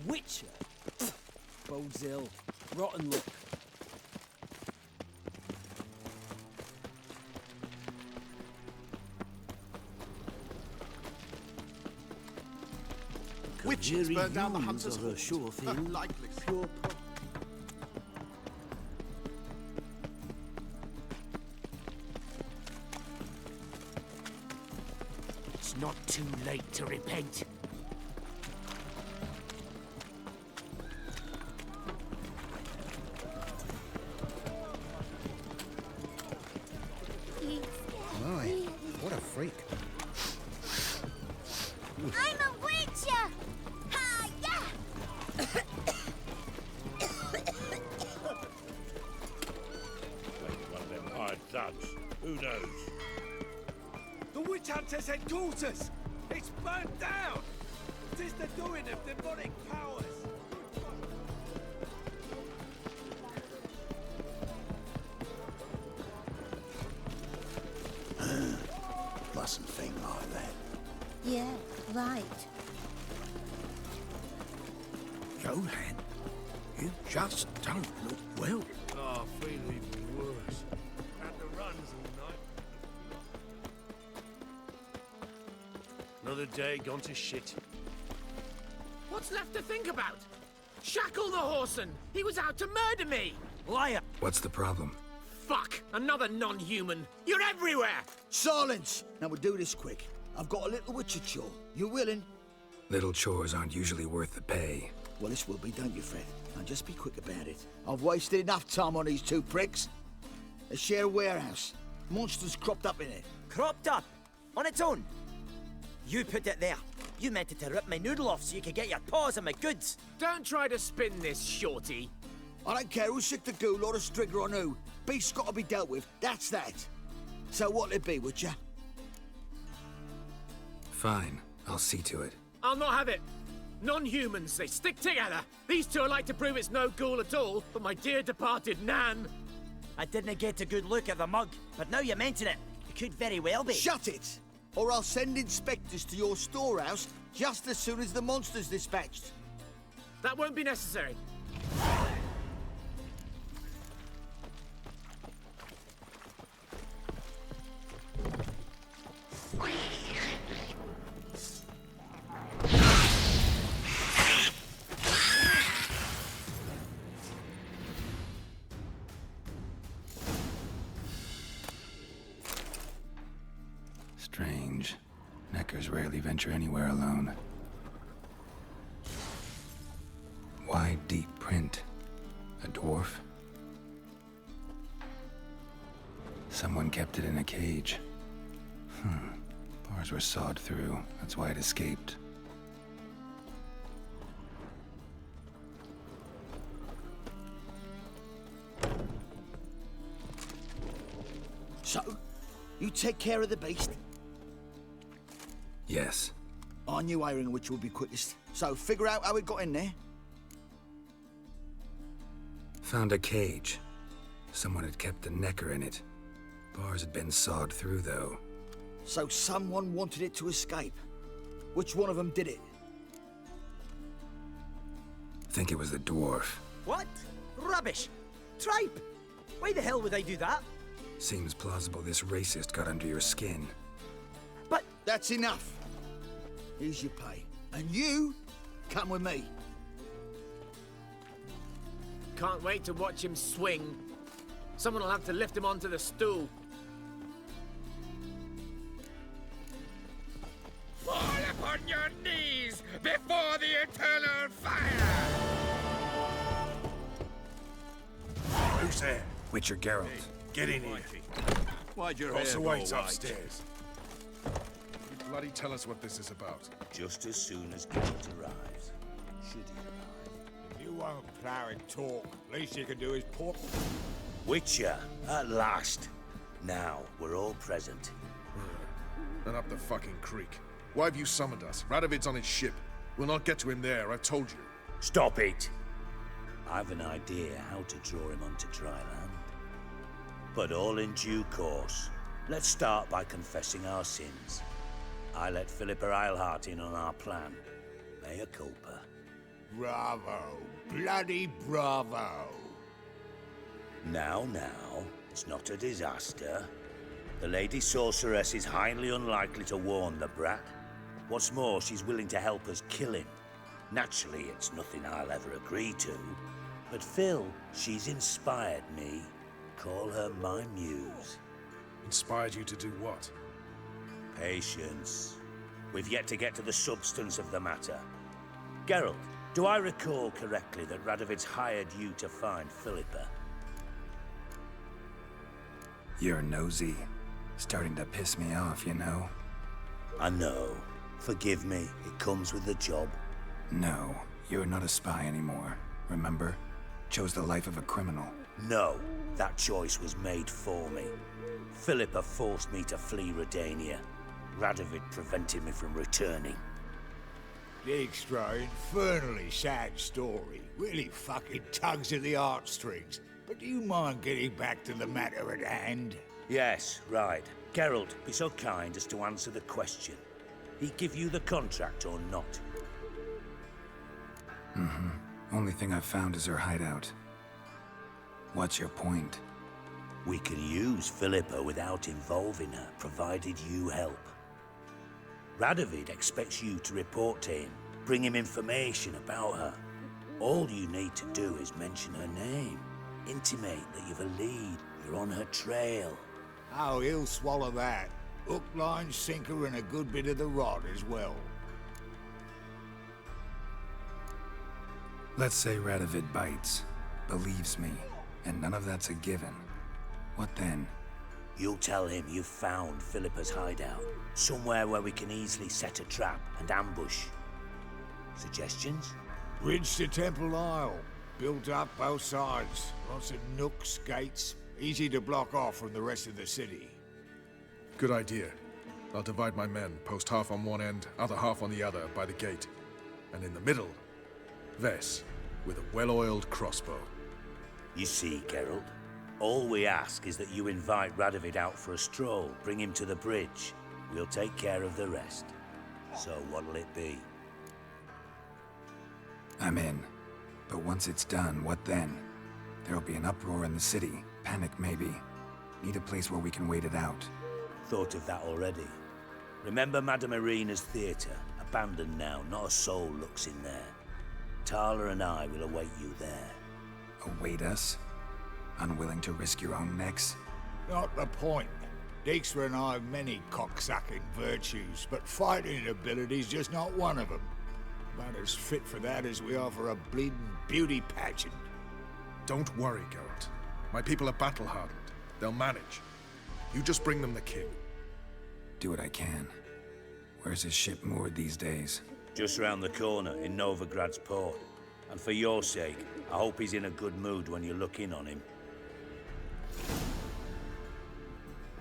Witcher? Bodes ill. Rotten luck. Witches burned down the Hunter's are a Haunt. sure thing. Unlikely. Pure It's not too late to repent. My, what a freak. I'm a witcher! Ha, yeah! One of them hired thugs. Who knows? The witch hunters had daughters! It's burnt down! Tis the doing of demonic powers! Mustn't think like that. Yeah, right. Johan, you just don't look well. Oh, I feel even worse. Had the runs all night. Another day gone to shit. What's left to think about? Shackle the Horson! He was out to murder me! liar! What's the problem? Fuck! Another non-human! You're everywhere! Silence! Now we'll do this quick. I've got a little witcher chore. You willing? Little chores aren't usually worth the pay. Well, this will be, don't you, Fred? Now just be quick about it. I've wasted enough time on these two pricks. They share a warehouse. Monsters cropped up in it. Cropped up! On its own! You put it there. You meant it to rip my noodle off so you could get your paws on my goods. Don't try to spin this, shorty. I don't care who's sick the ghoul or the strigger on who. Beast's got to be dealt with. That's that. So what'll it be, Witcher? Fine, I'll see to it. I'll not have it. Non-humans, they stick together. These two are like to prove it's no ghoul at all, but my dear departed Nan. I didn't get a good look at the mug, but now you mention it, it could very well be. Shut it! Or I'll send inspectors to your storehouse just as soon as the monster's dispatched. That won't be necessary. Strange. Neckers rarely venture anywhere alone. Wide, deep print. A dwarf? Someone kept it in a cage. Bars were sawed through. That's why it escaped. So, you take care of the beast? Yes. I knew hiring which would be quickest. So figure out how it got in there. Found a cage. Someone had kept a necker in it. Bars had been sawed through, though. So someone wanted it to escape. Which one of them did it? Think it was the dwarf. What? Rubbish! Tripe! Why the hell would I do that? Seems plausible this racist got under your skin. But That's enough. Here's your pay. And you, come with me. Can't wait to watch him swing. Someone will have to lift him onto the stool. Fall upon your knees before the eternal fire! Who's there? Witcher Geralt. Get in here. Why'd your Boss hair go awaits white? upstairs. Bloody tell us what this is about. Just as soon as Geralt arrives. Should he arrive? If you won't plow and talk, least you can do is port. Witcher, at last. Now, we're all present. And up the fucking creek. Why have you summoned us? Radovid's on his ship. We'll not get to him there, I've told you. Stop it! I've an idea how to draw him onto dry land. But all in due course. Let's start by confessing our sins. I let Philippa Eilhart in on our plan. Mea culpa. Bravo. Bloody bravo. Now, it's not a disaster. The Lady Sorceress is highly unlikely to warn the brat. What's more, she's willing to help us kill him. Naturally, it's nothing I'll ever agree to. But Phil, she's inspired me. Call her my muse. Inspired you to do what? Patience. We've yet to get to the substance of the matter. Geralt, do I recall correctly that Radovid's hired you to find Philippa? You're nosy. Starting to piss me off, you know? I know. Forgive me, it comes with the job. No, you're not a spy anymore. Remember? Chose the life of a criminal. No, that choice was made for me. Philippa forced me to flee Redania. Radovid prevented me from returning. Dijkstra, infernally sad story. Really fucking tugs at the heartstrings. But do you mind getting back to the matter at hand? Yes, right. Geralt, be so kind as to answer the question. He give you the contract or not? Only thing I've found is her hideout. What's your point? We can use Philippa without involving her, provided you help. Radovid expects you to report to him, bring him information about her. All you need to do is mention her name, intimate that you've a lead, you're on her trail. Oh, he'll swallow that. Hook, line, sinker, and a good bit of the rod as well. Let's say Radovid bites, believes me, and none of that's a given. What then? You'll tell him you've found Philippa's hideout, somewhere where we can easily set a trap and ambush. Suggestions? Bridge to Temple Isle. Built up both sides. Lots of nooks, gates. Easy to block off from the rest of the city. Good idea. I'll divide my men, post half on one end, other half on the other, by the gate. And in the middle, Ves, with a well-oiled crossbow. You see, Geralt, all we ask is that you invite Radovid out for a stroll, bring him to the bridge. We'll take care of the rest. So what'll it be? I'm in. But once it's done, what then? There'll be an uproar in the city. Panic, maybe. Need a place where we can wait it out. Thought of that already. Remember Madame Irina's theatre? Abandoned now, not a soul looks in there. Tala and I will await you there. Await us? Unwilling to risk your own necks? Not the point. Dijkstra and I have many cocksucking virtues, but fighting ability's just not one of them. About as fit for that as we are for a bleeding beauty pageant. Don't worry, Geralt. My people are battle-hardened. They'll manage. You just bring them the king. Do what I can. Where's his ship moored these days? Just round the corner, in Novigrad's port. And for your sake, I hope he's in a good mood when you look in on him.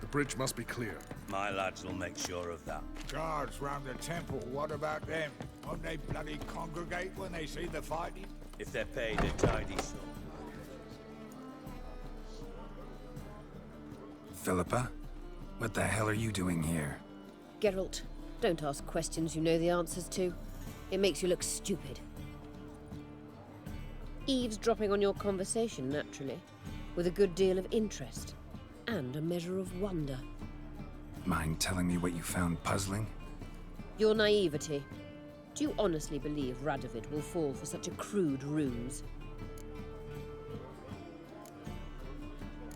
The bridge must be clear. My lads will make sure of that. Guards round the temple, what about them? Won't they bloody congregate when they see the fighting? If they're paid a tidy sum. Philippa? What the hell are you doing here? Geralt, don't ask questions you know the answers to. It makes you look stupid. Eavesdropping on your conversation, naturally, with a good deal of interest, and a measure of wonder. Mind telling me what you found puzzling? Your naivety. Do you honestly believe Radovid will fall for such a crude ruse?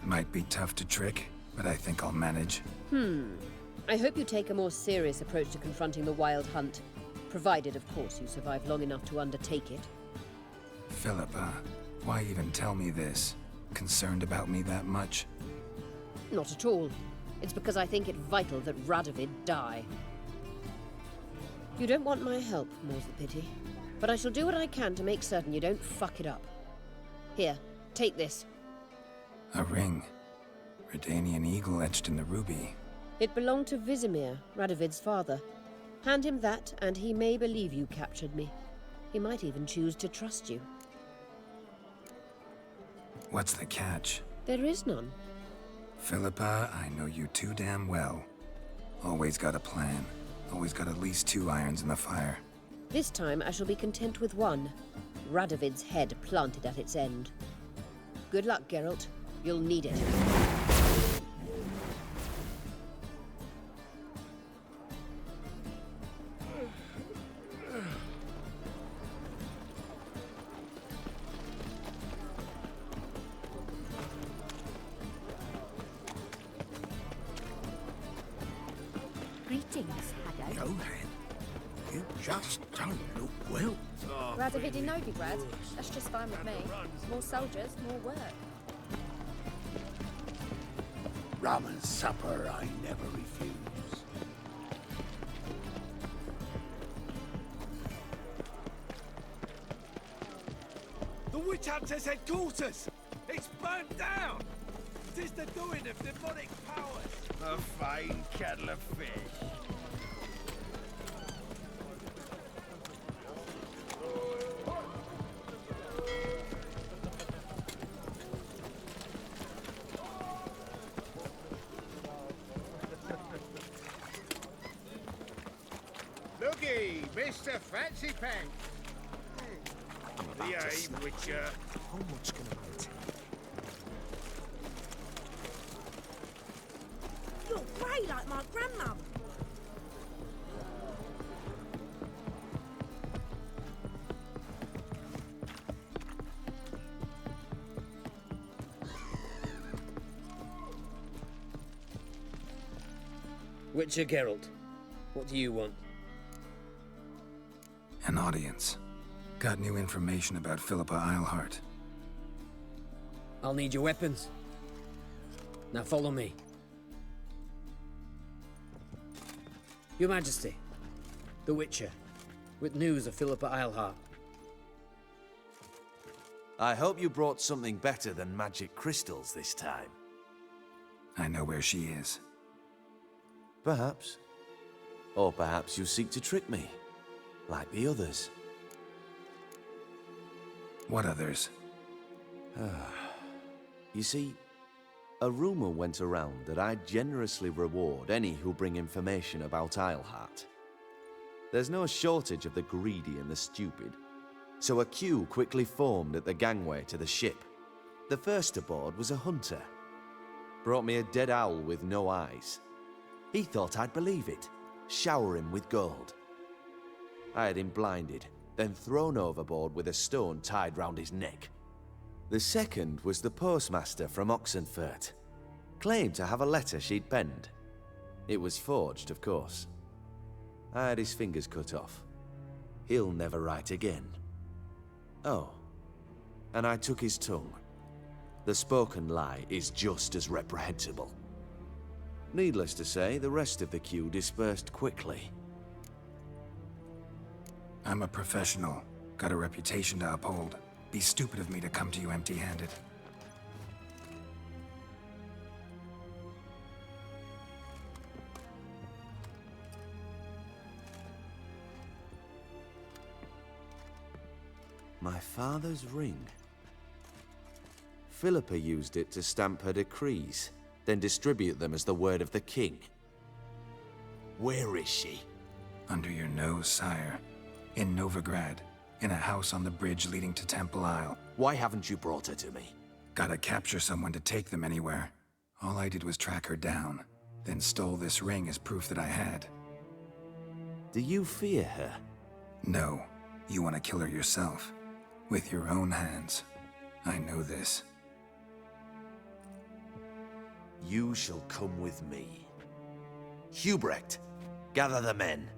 Might be tough to trick, but I think I'll manage. I hope you take a more serious approach to confronting the Wild Hunt, provided, of course, you survive long enough to undertake it. Philippa, why even tell me this? Concerned about me that much? Not at all. It's because I think it vital that Radovid die. You don't want my help, more's the pity. But I shall do what I can to make certain you don't fuck it up. Here, take this. A ring. Redanian eagle etched in the ruby. It belonged to Vizimir, Radovid's father. Hand him that, and he may believe you captured me. He might even choose to trust you. What's the catch? There is none. Philippa, I know you too damn well. Always got a plan. Always got at least 2 irons in the fire. This time I shall be content with one. Radovid's head planted at its end. Good luck, Geralt. You'll need it. Greetings, Haddo. Johan, you just don't look well. Radovid in Novigrad. That's just fine with me. More soldiers, more work. Rum and supper I never refuse. The witch hunter's headquarters! It's burnt down! 'Tis the doing of demonic powers! A fine kettle of fish. Looky, Mr. Fancy Pants. The aim, Witcher. How much can I take? You're grey like my grandmother. Witcher Geralt, what do you want? An audience. Got new information about Philippa Eilhart. I'll need your weapons. Now follow me. Your Majesty, the Witcher, with news of Philippa Eilhart. I hope you brought something better than magic crystals this time. I know where she is. Perhaps. Or perhaps you seek to trick me, like the others. What others? You see, a rumor went around that I'd generously reward any who bring information about Eilhart. There's no shortage of the greedy and the stupid, so a queue quickly formed at the gangway to the ship. The first aboard was a hunter. Brought me a dead owl with no eyes. He thought I'd believe it, shower him with gold. I had him blinded, then thrown overboard with a stone tied round his neck. The second was the postmaster from Oxenfurt. Claimed to have a letter she'd penned. It was forged, of course. I had his fingers cut off. He'll never write again. Oh, and I took his tongue. The spoken lie is just as reprehensible. Needless to say, the rest of the queue dispersed quickly. I'm a professional. Got a reputation to uphold. Be stupid of me to come to you empty-handed. My father's ring. Philippa used it to stamp her decrees, then distribute them as the word of the king. Where is she? Under your nose, sire. In Novigrad. In a house on the bridge leading to Temple Isle. Why haven't you brought her to me? Gotta capture someone to take them anywhere. All I did was track her down, then stole this ring as proof that I had. Do you fear her? No. You want to kill her yourself. With your own hands. I know this. You shall come with me. Hubrecht, gather the men.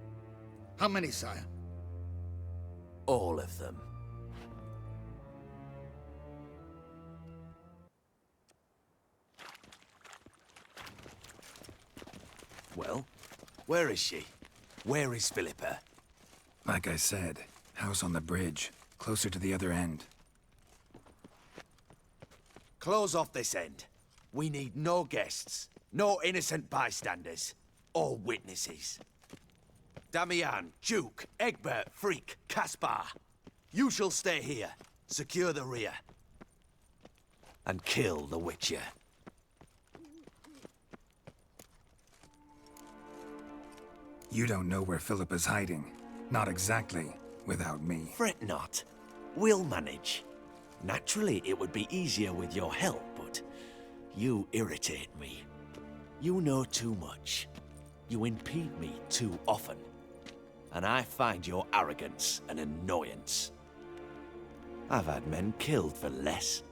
How many, sire? All of them. Well, where is she? Where is Philippa? Like I said, house on the bridge, closer to the other end. Close off this end. We need no guests, no innocent bystanders, or witnesses. Damian, Duke, Egbert, Freak, Caspar. You shall stay here, secure the rear, and kill the Witcher. You don't know where Philippa's hiding. Not exactly. without me. Fret not. We'll manage. Naturally, it would be easier with your help, but you irritate me. You know too much. You impede me too often. And I find your arrogance an annoyance. I've had men killed for less.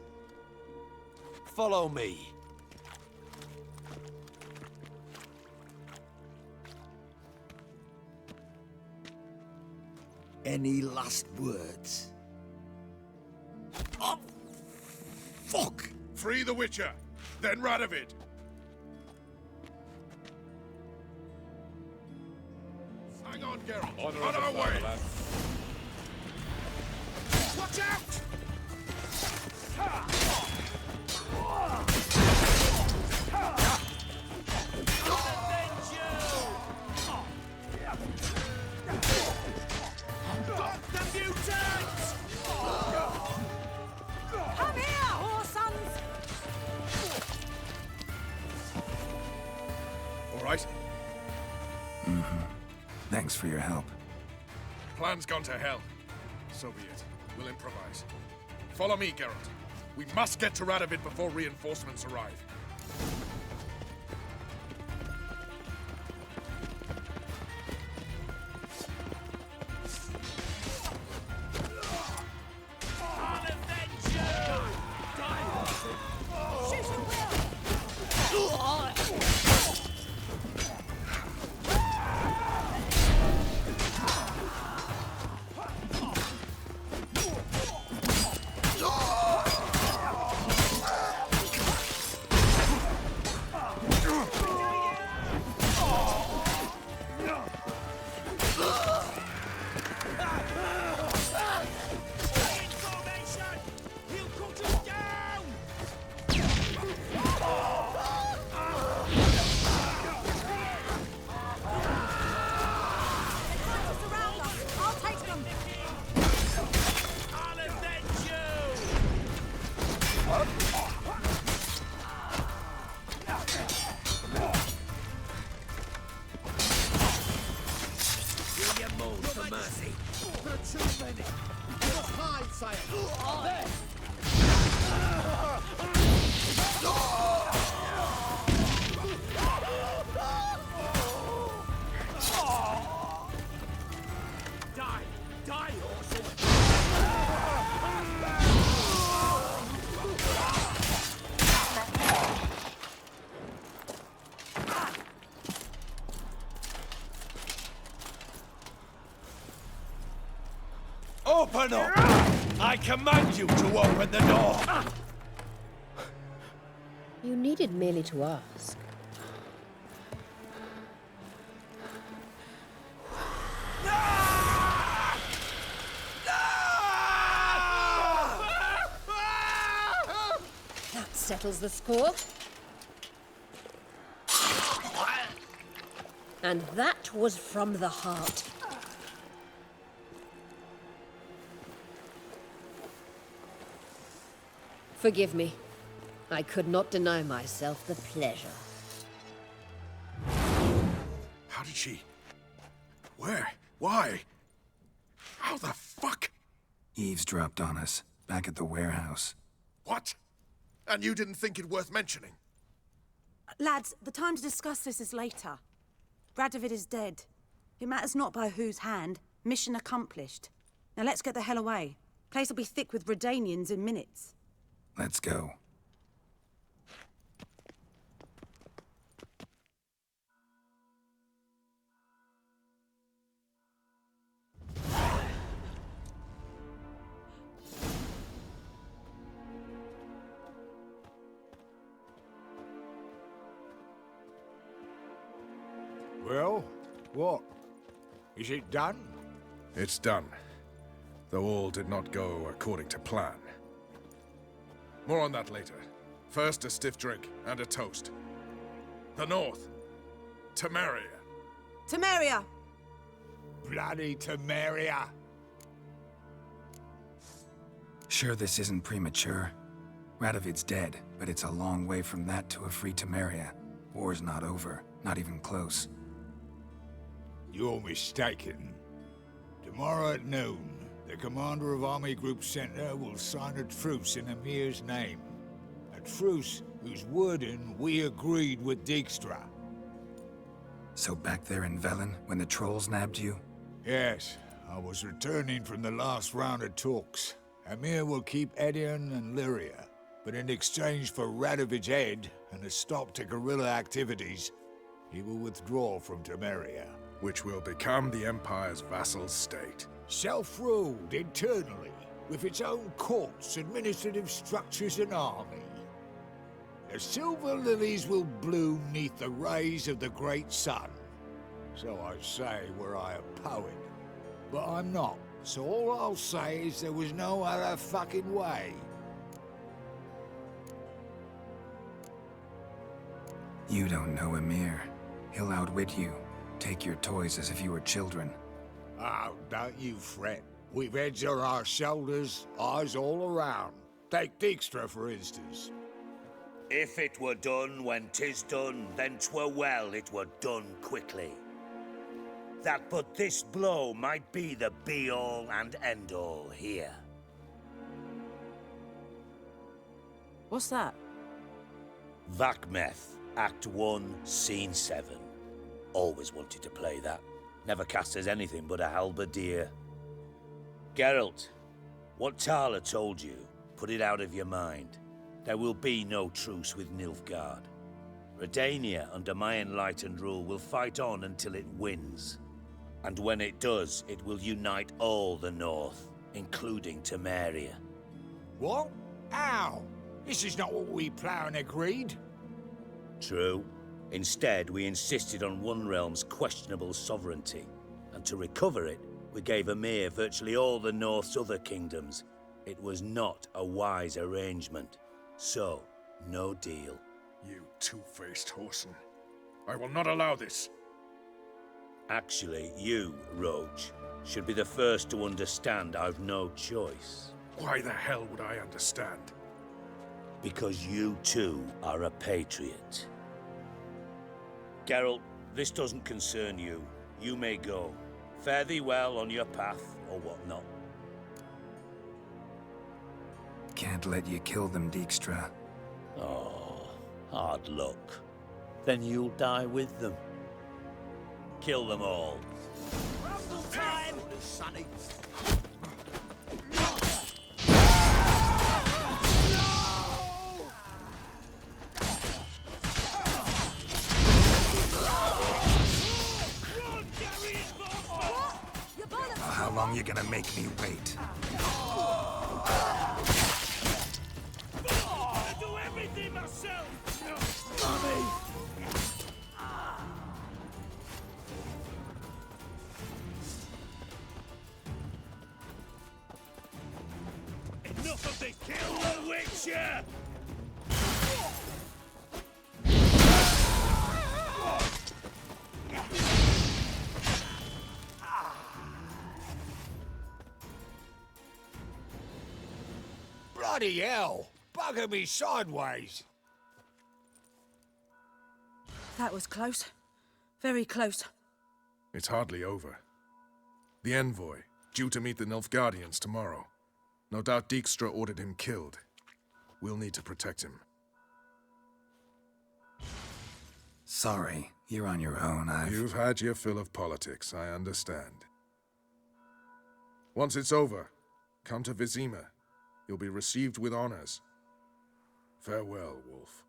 Follow me. Any last words? Oh, fuck! Free the Witcher, then Radovid. Hang on, Geralt. On our way. Watch out! Come here, horse sons! All right. Thanks for your help. Plan's gone to hell. So be it. We'll improvise. Follow me, Geralt. We must get to Radovid before reinforcements arrive. Open up! I command you to open the door! You needed merely to ask. That settles the score. And that was from the heart. Forgive me. I could not deny myself the pleasure. How did she... Where? Why? How the fuck? Eavesdropped on us, back at the warehouse. What? And you didn't think it worth mentioning? Lads, the time to discuss this is later. Radovid is dead. It matters not by whose hand. Mission accomplished. Now let's get the hell away. Place will be thick with Redanians in minutes. Let's go. Well, what? Is it done? It's done. Though all did not go according to plan. More on that later. First, a stiff drink and a toast. The North. Temeria. Temeria! Bloody Temeria! Sure this isn't premature? Radovid's dead, but it's a long way from that to a free Temeria. War's not over, not even close. You're mistaken. Tomorrow at noon, the commander of Army Group Center will sign a truce in Emir's name. A truce whose wording we agreed with Dijkstra. So back there in Velen, when the trolls nabbed you? Yes, I was returning from the last round of talks. Emir will keep Edion and Lyria, but in exchange for Radovid's head and a stop to guerrilla activities, he will withdraw from Temeria. Which will become the Empire's vassal state. Self-ruled internally, with its own courts, administrative structures and army. The silver lilies will bloom neath the rays of the great sun. So I say were I a poet. But I'm not, so all I'll say is there was no other fucking way. You don't know Emir. He'll outwit you. Take your toys as if you were children. Oh, don't you fret. We've heads on our shoulders, eyes all around. Take Dijkstra, for instance. If it were done when 'tis done, then 'twere well it were done quickly. That but this blow might be the be-all and end-all here. What's that? Vakmeth, Act 1, Scene 7. Always wanted to play that. Never cast as anything but a halberdier. Geralt, what Tala told you, put it out of your mind. There will be no truce with Nilfgaard. Redania, under my enlightened rule, will fight on until it wins. And when it does, it will unite all the North, including Temeria. What? How? This is not what we planned and agreed. True. Instead, we insisted on one realm's questionable sovereignty. And to recover it, we gave Emir virtually all the North's other kingdoms. It was not a wise arrangement. So, no deal. You two-faced whoreson. I will not allow this. Actually, you, Roach, should be the first to understand I've no choice. Why the hell would I understand? Because you too are a patriot. Geralt, this doesn't concern you. You may go. Fare thee well on your path, or whatnot. Can't let you kill them, Dijkstra. Oh, hard luck. Then you'll die with them. Kill them all. Rumble time, Sonny. How long you gonna make me wait? I do everything myself! Mommy! Enough of this! Kill the Witcher! Bloody hell! Bugger me sideways! That was close. Very close. It's hardly over. The envoy, due to meet the Nilfgaardians tomorrow. No doubt Dijkstra ordered him killed. We'll need to protect him. Sorry, you're on your own. You've had your fill of politics, I understand. Once it's over, come to Vizima. You'll be received with honors. Farewell, Wolf.